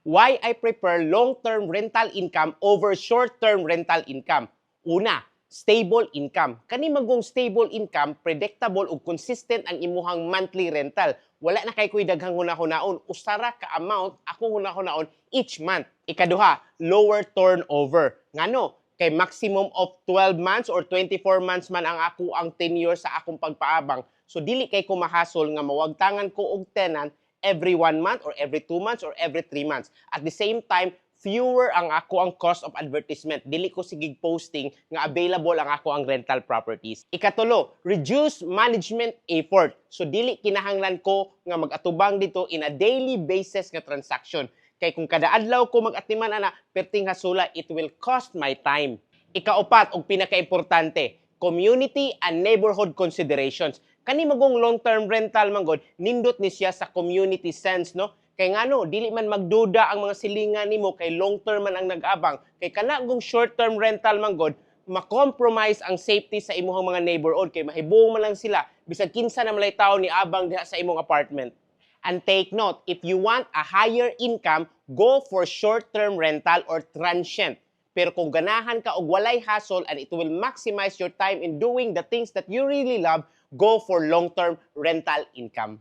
Why I prefer long-term rental income over short-term rental income? Una, stable income. Kani magong stable income, predictable ug consistent ang imuhang monthly rental. Wala na kay kuy daghang hunahunahon, usara ka amount ako hunahunahon each month. Ikaduha, lower turnover. Ngano? Kay maximum of 12 months or 24 months man ang ako ang tenure sa akong pagpaabang. So dili kay ko mahasol nga mawagtangan ko og tenant every 1 month or every 2 months or every 3 months. At the same time, fewer ang ako ang cost of advertisement. Dili ko sigig posting nga available ang ako ang rental properties. Ikatulo, reduce management effort. So dili kinahanglan ko nga mag-atubang dito in a daily basis nga transaction. Kay kung kada adlaw ko mag-atiman ana, perting hasula, it will cost my time. Ikaupat og pinakaimportante, community and neighborhood considerations. Kani magong long-term rental manggod, nindot ni siya sa community sense, no? Kay ngano, dili man magduda ang mga silingan nimo kay long-term man ang nag-abang. Kay kana gong short-term rental manggod, ma-compromise ang safety sa imong mga neighborhood kay mahibong man lang sila bisag kinsa na malay tawo ni abang diha sa imong apartment. And take note, if you want a higher income, go for short-term rental or transient. Pero kung ganahan ka og walay hassle and it will maximize your time in doing the things that you really love, go for long-term rental income.